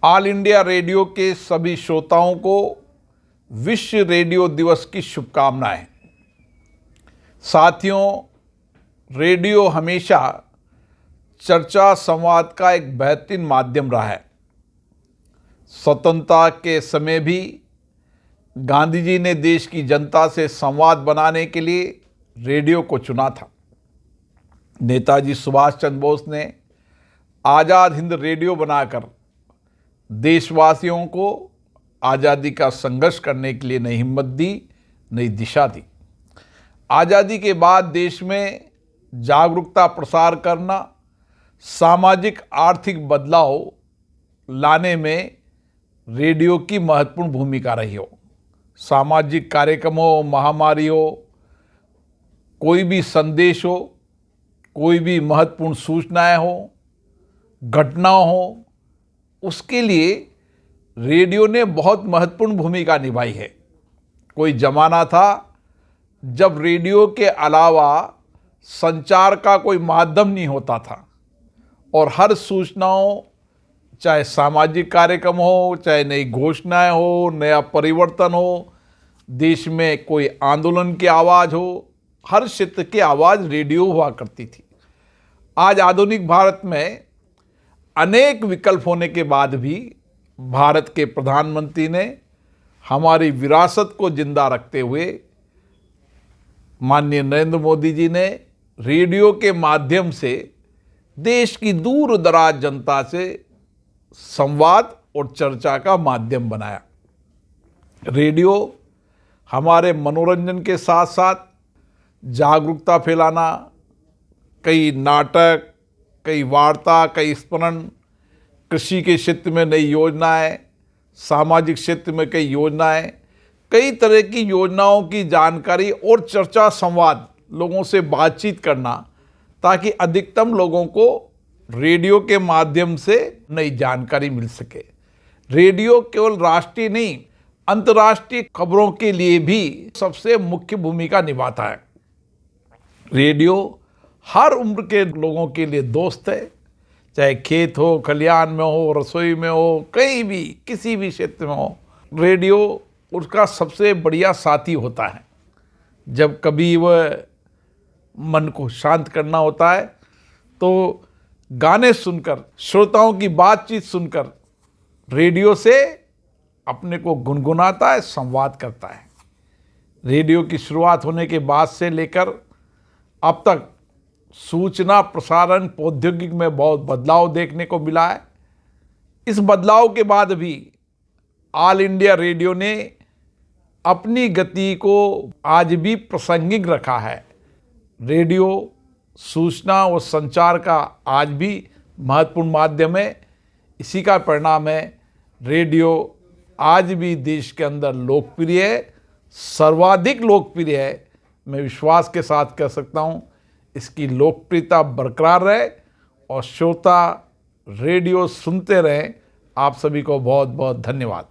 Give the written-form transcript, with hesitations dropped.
All India radio के सभी श्रोताओं को विश्व रेडियो दिवस की शुभकामनाएं। साथियों, रेडियो हमेशा चर्चा संवाद का एक बेहतरीन माध्यम रहा है। स्वतंत्रता के समय भी गांधी जी ने देश की जनता से संवाद बनाने के लिए रेडियो को चुना था। नेताजी सुभाष चंद्र बोस ने आज़ाद हिंद रेडियो बनाकर देशवासियों को आज़ादी का संघर्ष करने के लिए नई हिम्मत दी, नई दिशा दी। आज़ादी के बाद देश में जागरूकता प्रसार करना, सामाजिक आर्थिक बदलाव लाने में रेडियो की महत्वपूर्ण भूमिका रही हो। सामाजिक कार्यक्रम हो, महामारी हो, कोई भी संदेश हो, कोई भी महत्वपूर्ण सूचनाएं हो, घटना हो, उसके लिए रेडियो ने बहुत महत्वपूर्ण भूमिका निभाई है। कोई जमाना था जब रेडियो के अलावा संचार का कोई माध्यम नहीं होता था और हर सूचनाओं, चाहे सामाजिक कार्यक्रम हो, चाहे नई घोषणाएं हो, नया परिवर्तन हो, देश में कोई आंदोलन की आवाज़ हो, हर क्षेत्र की आवाज़ रेडियो हुआ करती थी। आज आधुनिक भारत में अनेक विकल्प होने के बाद भी भारत के प्रधानमंत्री ने हमारी विरासत को जिंदा रखते हुए माननीय नरेंद्र मोदी जी ने रेडियो के माध्यम से देश की दूर दराज जनता से संवाद और चर्चा का माध्यम बनाया। रेडियो हमारे मनोरंजन के साथ साथ जागरूकता फैलाना, कई नाटक, कई वार्ता, कई स्मरण, कृषि के क्षेत्र में नई योजनाएं, सामाजिक क्षेत्र में कई योजनाएं, कई तरह की योजनाओं की जानकारी और चर्चा संवाद, लोगों से बातचीत करना, ताकि अधिकतम लोगों को रेडियो के माध्यम से नई जानकारी मिल सके। रेडियो केवल राष्ट्रीय नहीं, अंतर्राष्ट्रीय खबरों के लिए भी सबसे मुख्य भूमिका निभाता है। रेडियो हर उम्र के लोगों के लिए दोस्त है, चाहे खेत हो, खलिहान में हो, रसोई में हो, कहीं भी किसी भी क्षेत्र में हो, रेडियो उसका सबसे बढ़िया साथी होता है। जब कभी वह मन को शांत करना होता है तो गाने सुनकर, श्रोताओं की बातचीत सुनकर रेडियो से अपने को गुनगुनाता है, संवाद करता है। रेडियो की शुरुआत होने के बाद से लेकर अब तक सूचना प्रसारण प्रौद्योगिकी में बहुत बदलाव देखने को मिला है। इस बदलाव के बाद भी ऑल इंडिया रेडियो ने अपनी गति को आज भी प्रासंगिक रखा है। रेडियो सूचना और संचार का आज भी महत्वपूर्ण माध्यम है। इसी का परिणाम है रेडियो आज भी देश के अंदर लोकप्रिय है, सर्वाधिक लोकप्रिय है। मैं विश्वास के साथ कह सकता हूँ इसकी लोकप्रियता बरकरार रहे और श्रोता रेडियो सुनते रहें। आप सभी को बहुत बहुत धन्यवाद।